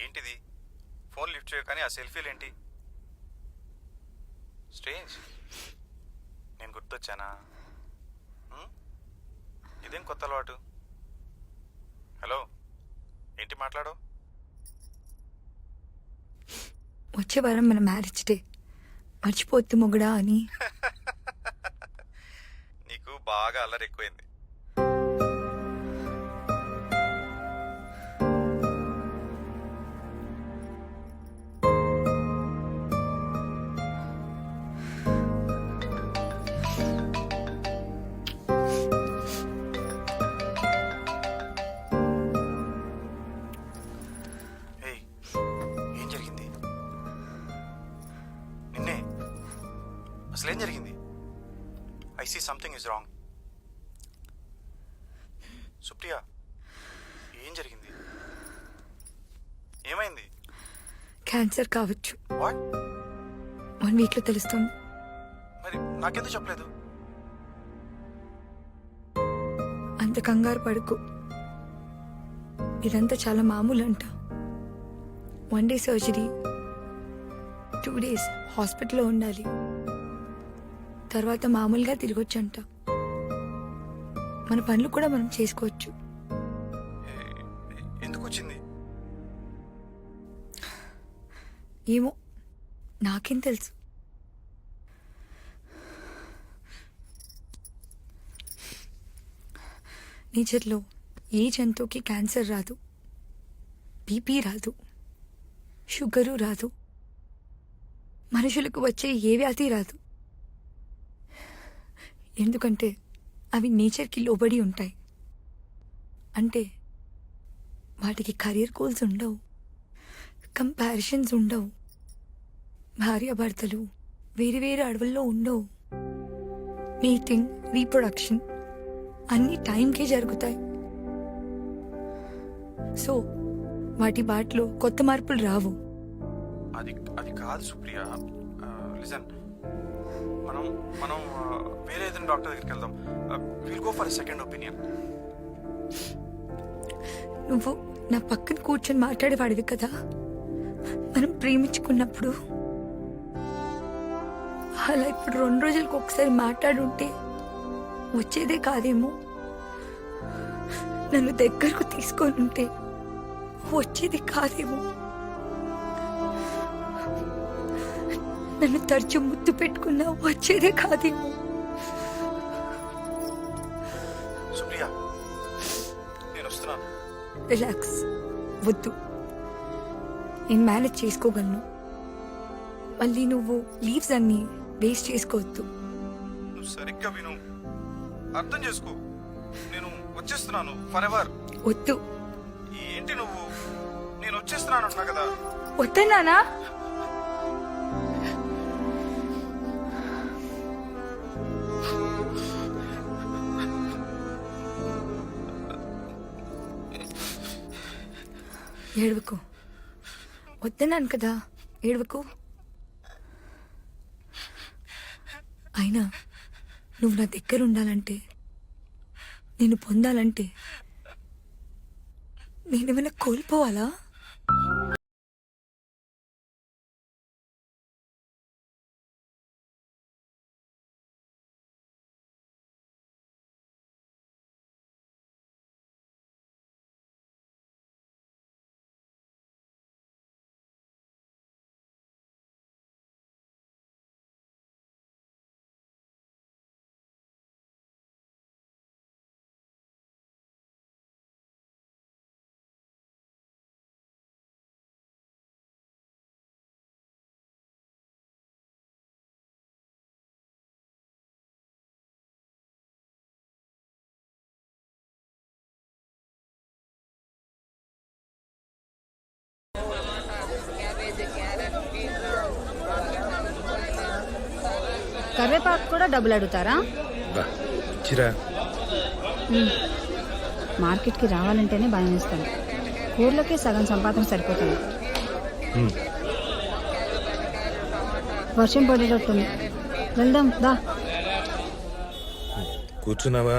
ఏంటిది? Phone lift చేయవు కానీ ఆ సెల్ఫీలు ఏంటి? స్ట్రేంజ్. నేను గుర్తొచ్చానా? ఇదేం కొత్త అలవాటు? హలో, ఏంటి మాట్లాడు? వచ్చే వారం మన మ్యారేజ్ డే, మర్చిపోద్దు మొగుడా అని. నీకు బాగా అల్లరి ఎక్కువైంది. ఏయ్, ఏం జరిగింది? నిన్నే అసలేం జరిగింది? I see something is wrong. Supriya, ఏం జరిగింది? ఏమైంది? క్యాన్సర్ కావచ్చు. వాట్? 1 వీక్లో తెలుస్తుంది. మరి నాకెందుకు చెప్పలేదు? అంత కంగారు పడుకు. ఇదంతా చాలా మామూలు అంట. 1 డే సర్జరీ, 2 days హాస్పిటల్లో ఉండాలి. తర్వాత మామూలుగా తిరగొచ్చంట. మన పనులు కూడా మనం చేసుకోవచ్చు. ఎందుకు వచ్చింది? ఏమో, నాకేం తెలుసు. నేచర్లో ఏ జంతువుకి క్యాన్సర్ రాదు, బీపీ రాదు, షుగరు రాదు, మనుషులకు వచ్చే ఏ వ్యాధి రాదు. ఎందుకంటే అవి నేచర్కి లోబడి ఉంటాయి. అంటే వాటికి కెరీర్ గోల్స్ ఉండవు, కంపారిజన్స్ ఉండవు, భార్యాభర్తలు వేరు వేరు అడవుల్లో ఉండవు. మీటింగ్, రీప్రొడక్షన్ అన్ని టైంకే జరుగుతాయి. సో వాటి బాటలో కొత్త మార్పులు రావు. అది అది కాదు సుప్రియ. లిజన్, మనం మనం వేరే ఏదైనా డాక్టర్ దగ్గరికి వెళ్దాం. Will go for second opinion. నువ్వు నా పక్కన కూర్చొని మాట్లాడేవాడివి కదా మనం ప్రేమించుకున్నప్పుడు. అలా ఇప్పుడు 2 రోజులకు ఒకసారి మాట్లాడుంటే వచ్చేదే కాదేమో. నన్ను దగ్గరకు తీసుకొని ఉంటే వచ్చేది కాదేమో. నన్ను తరచు ముద్దు పెట్టుకున్నా వచ్చేదే కాదేమో. సుప్రియ, నేను వస్తున్నాను. రిలాక్స్, వద్దు. నేను మేనేజ్ చేసుకోగలను. మళ్ళీ నువ్వు లీవ్స్ అన్ని వేస్ట్ చేసుకోవద్దు. నువ్వు సరిగ్గా విను, అర్థం చేసుకో. నేను వచ్చేస్తున్నాను ఫర్ ఎవర్. వద్దు. ఏంటి నువ్వు? నేను వచ్చేస్తున్నాను అంటున్నా కదా. వద్దన్నానా? ఏడవకు. వద్దన్నాను కదా, ఏడవకు. అయినా నువ్వు నా దగ్గర ఉండాలంటే, నేను పొందాలంటే నేనేమైనా కోల్పోవాలా? కరివేపాకు కూడా డబ్బులు అడుగుతారా? మార్కెట్కి రావాలంటేనే భయం వేస్తాను. కూరలోకే సగం సంపాదన సరిపోతుంది. వర్షం పడేటట్టుంది, వెళ్దాం దా. కూర్చున్నావా?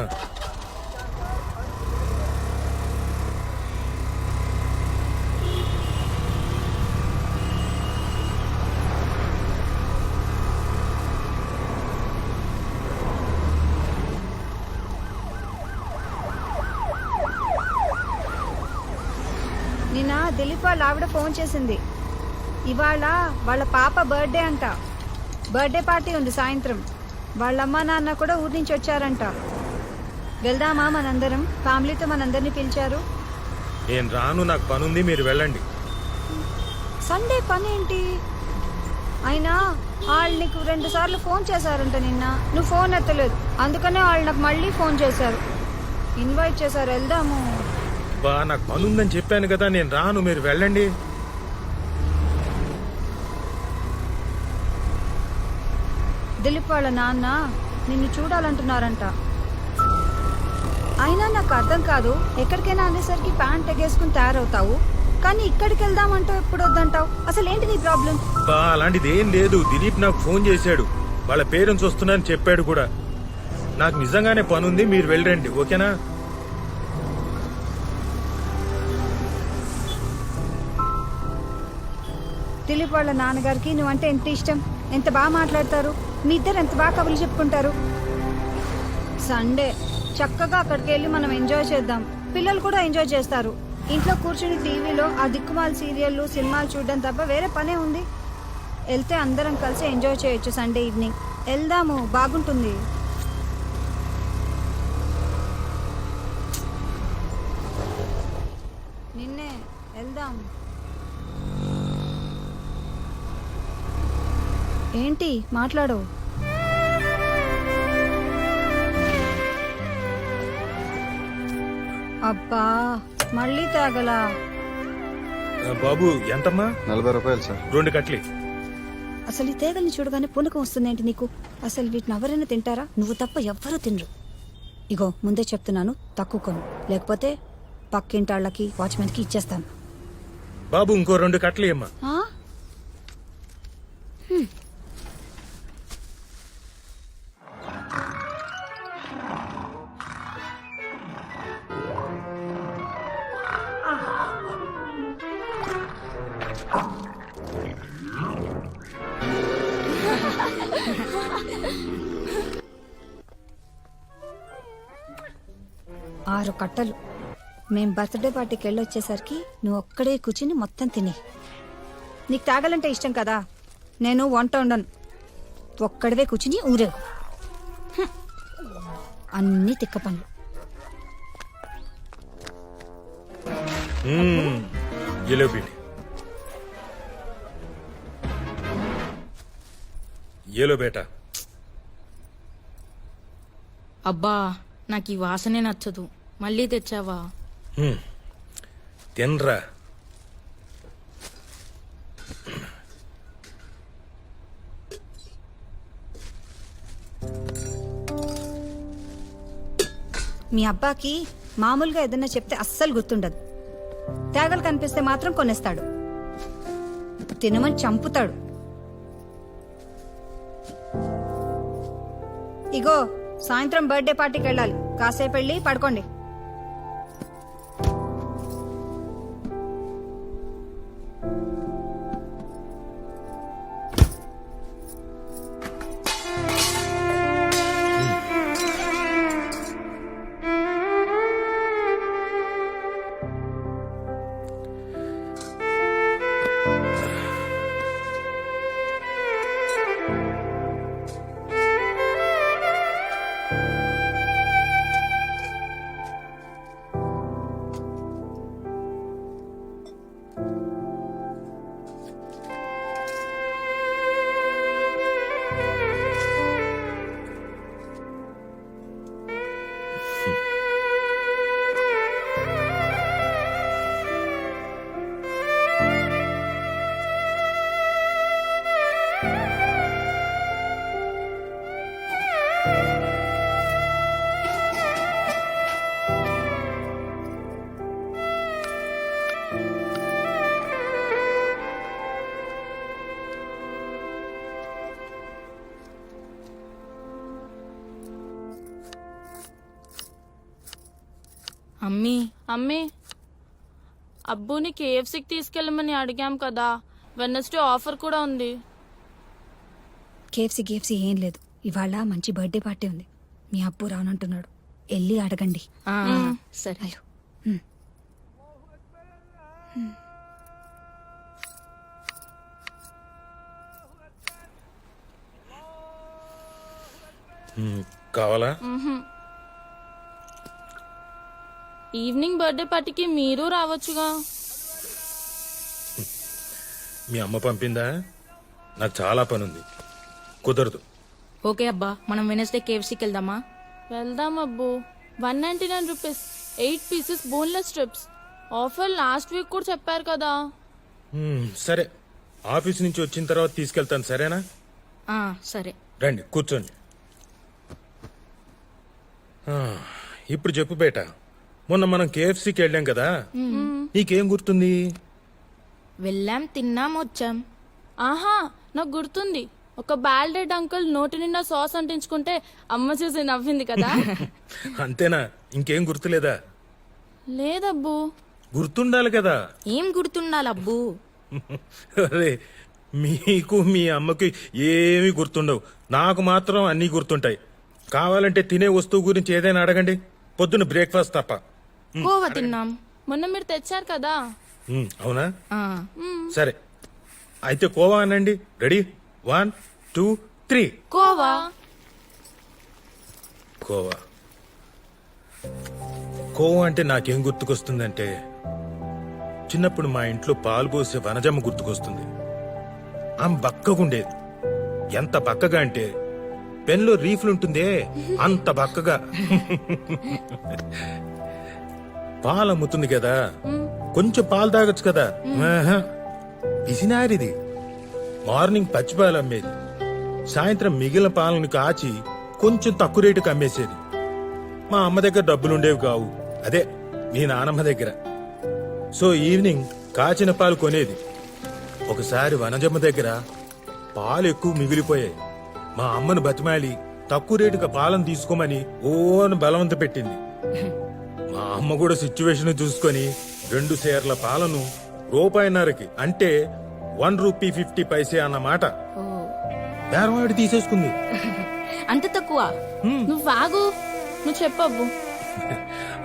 నిన్న దిలీప్ వాళ్ళ ఆవిడ ఫోన్ చేసింది. ఇవాళ వాళ్ళ పాప బర్త్డే అంట. బర్త్డే పార్టీ ఉంది సాయంత్రం. వాళ్ళమ్మ నాన్న కూడా ఊరి నుంచి వచ్చారంట. వెళ్దామా మనందరం? ఫ్యామిలీతో మనందరినీ పిలిచారు. నేను రాను, నాకు పనుంది, మీరు వెళ్ళండి. సండే పని ఏంటి? అయినా వాళ్ళు నీకు 2 సార్లు ఫోన్ చేశారంట నిన్న. నువ్వు ఫోన్ ఎత్తలేదు, అందుకనే వాళ్ళు నాకు మళ్ళీ ఫోన్ చేశారు, ఇన్వైట్ చేశారు. వెళ్దాము. బా నాకు పనుందని చెప్పాను కదా, నేను రాను, మీరు వెళ్ళండి. దిలీప్ వాళ్ళ నాన్న నిన్ను చూడాలంటున్నారంట. అయినా నాకు అర్థం కాదు, ఎక్కడికైనా అనేసరికి ప్యాంట్ ఎగేసుకుని తయారవుతావు, కానీ ఇక్కడికి వెళ్దామంటావు, ఎప్పుడు వద్దంటావు. అసలు ఏంటి నీ ప్రాబ్లం? బా అలాంటిది ఏం లేదు. దిలీప్ నాకు ఫోన్ చేశాడు, వాళ్ళ పేరెంట్స్ వస్తున్నారని చెప్పాడు కూడా. నాకు నిజంగానే పనుంది, మీరు వెళ్ళండి, ఓకేనా? దిలీప్ వాళ్ళ నాన్నగారికి నువ్వంటే ఎంత ఇష్టం, ఎంత బాగా మాట్లాడతారు, మీ ఇద్దరు ఎంత బాగా కబుర్లు చెప్పుకుంటారు. సండే చక్కగా అక్కడికి వెళ్ళి మనం ఎంజాయ్ చేద్దాం. పిల్లలు కూడా ఎంజాయ్ చేస్తారు. ఇంట్లో కూర్చుని టీవీలో ఆ దిక్కుమాల సీరియళ్ళు సినిమాలు చూడడం తప్ప వేరే పనే ఉంది. వెళ్తే అందరం కలిసి ఎంజాయ్ చేయొచ్చు. సండే ఈవినింగ్ వెళ్దాము, బాగుంటుంది. నిన్నే వెళ్దాం. ఏంటి మాట్లాడు? అబ్బా మళ్ళీ తాగలా? బాబు ఎంతమ్మా? 40 రూపాయలు సార్. 2 కట్లీ. అసలు ఈ తేగల్ని చూడగానే పూనకం వస్తుందేంటి నీకు? అసలు వీటిని ఎవరైనా తింటారా? నువ్వు తప్ప ఎవ్వరూ తినరు. ఇగో ముందే చెప్తున్నాను, తక్కువ కొను, లేకపోతే పక్కింటాళ్ళకి వాచ్మెన్కి ఇచ్చేస్తాను. బాబు ఇంకో 2 కట్లీ అమ్మా. ఆ? 6 కట్టలు. మేం బర్త్డే పార్టీకి వెళ్ళొచ్చేసరికి నువ్వు ఒక్కడే కూర్చుని మొత్తం తిని. నీకు తాగాలంటే ఇష్టం కదా, నేను వంట ఉండను, ఒక్కడవే కూర్చుని ఊరేగు. అన్ని తిక్క పనులు. ఏలో బేటా. అబ్బా నాకు ఈ వాసనే నచ్చదు, మళ్ళీ తెచ్చావా? తినరా. మీ అబ్బాకి మామూలుగా ఏదన్నా చెప్తే అస్సలు గుర్తుండదు. తేగలు కనిపిస్తే మాత్రం కొనేస్తాడు, తినమని చంపుతాడు. ఇగో సాయంత్రం బర్త్డే పార్టీకి వెళ్ళాలి, కాసేపు వెళ్ళి పడుకోండి. అమ్మీ అబ్బుని KFCకి తీసుకెళ్ళమని అడిగాం కదా, వెడ్నెస్డే ఆఫర్ కూడా ఉంది. కేఎఫ్సీ ఏం లేదు, ఇవాళ మంచి బర్త్డే పార్టీ ఉంది. మీ అబ్బు రానంటున్నాడు, వెళ్ళి అడగండి. సరే. అయ్యో కావాలా? ఈవినింగ్ బర్త్డే పార్టీకి మీరు రావచ్చుగా. మీ అమ్మ పంపిందా? నాకు చాలా పని ఉంది, కుదరదు. ఓకే అబ్బా, మనం వెనస్డే కేఎఫ్సీకి వెళ్దామా? వెళ్దాం అబ్బు. 199 rupees 8 pieces boneless strips. Offer last week కూడా చెప్పారు కదా. సరే, ఆఫీస్ నుంచి వచ్చిన తర్వాత తీసుకెళ్తాను, సరేనా? సరే. రండి కూర్చోండి. ఆ, ఇప్పుడు చెప్పు బేటా, మొన్న మనం కేఎఫ్సీకి వెళ్ళాం కదా, నీకేం గుర్తుంది? వెళ్ళాం, తిన్నాం, వచ్చాం. ఆహా, నాకు గుర్తుంది. ఒక బాల్డెడ్ అంకుల్ నోటి నిండా సాస్ అంటించుకుంటే అమ్మ చూసి నవ్వింది కదా. అంతేనా? ఇంకేం గుర్తులేదా? లేదబ్బు. గుర్తుండాలి కదా. ఏం గుర్తుండాలి అబ్బు? అరే, మీకు మీ అమ్మకి ఏమీ గుర్తుండవు, నాకు మాత్రం అన్నీ గుర్తుంటాయి. కావాలంటే తినే వస్తువు గురించి ఏదైనా అడగండి, పొద్దున్న బ్రేక్ఫాస్ట్ తప్ప. కోవా తిన్నాం. మొన్న మీరు తెచ్చారు కదా. అవునా? ఆ, సరే, అయితే కోవా అనండి. రెడీ? 1 2 3. కోవా. కోవా. కోవా అంటే నాకేం గుర్తుకొస్తుందంటే, చిన్నప్పుడు మా ఇంట్లో పాలు పోసే వనజమ్మ గుర్తుకొస్తుంది. ఆమె బక్కగుండేది. ఎంత బక్కగా అంటే పెన్లో రీఫ్లుంటుందే అంత బక్కగా. పాలు అమ్ముతుంది కదా, కొంచెం పాలు తాగొచ్చు కదా. ఆహా, పిసినారిది. మార్నింగ్ పచ్చి పాలు అమ్మేది, సాయంత్రం మిగిలిన పాలను కాచి కొంచెం తక్కువ రేటుకి అమ్మేసేది. మా అమ్మ దగ్గర డబ్బులుండేవి కావు, అదే మీ నానమ్మ దగ్గర. సో ఈవినింగ్ కాచిన పాలు కొనేది. ఒకసారి వనజమ్మ దగ్గర పాలు ఎక్కువ మిగిలిపోయాయి. మా అమ్మను బతిమాలి తక్కువ రేటుగా పాలను తీసుకోమని ఓను బలవంత పెట్టింది. మా అమ్మ కూడా సిచ్యువేషన్ చూసుకొని 2 సేర్ల పాలను రూపాయిన్నరకి, అంటే 1 రూపీ 50 పైసే అన్నమాట, ఓ, బేరవాడి తీసేసుకుంది. అంత తక్కువ? నువ్వు వాగు, నువ్వు చెప్పబ్బు.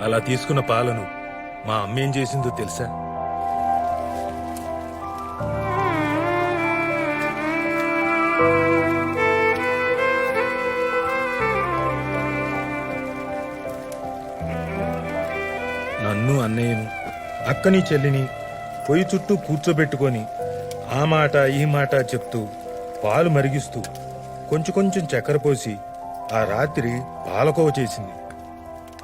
అలా తీసుకున్న పాలను మా అమ్మ ఏం చేసిందో తెలుసా? నన్ను, అన్నయ్యను, అక్కని చెల్లిని పొయ్యి చుట్టూ కూర్చోబెట్టుకొని ఆ మాట ఈ మాట చెప్తూ పాలు మరిగిస్తూ కొంచెం కొంచెం చక్కెర పోసి ఆ రాత్రి పాలకోవ చేసింది.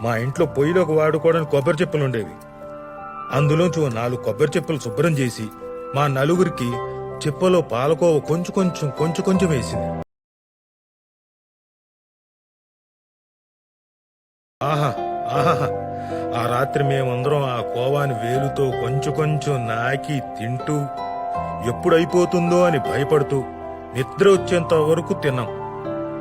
మా ఇంట్లో పొయ్యిలోకి వాడుకోవడానికి కొబ్బరి చెప్పులుండేవి. అందులోంచి 4 కొబ్బరి చెప్పులు శుభ్రం చేసి మా నలుగురికి చెప్పులో పాలకోవ కొంచెం కొంచెం వేసింది. ఆహా ఆహా, ఆ రాత్రి మేమందరం ఆ కోవాని వేలుతో కొంచెం నాకి తింటూ ఎప్పుడైపోతుందో అని భయపడుతూ నిద్ర వచ్చేంత వరకు తిన్నాం.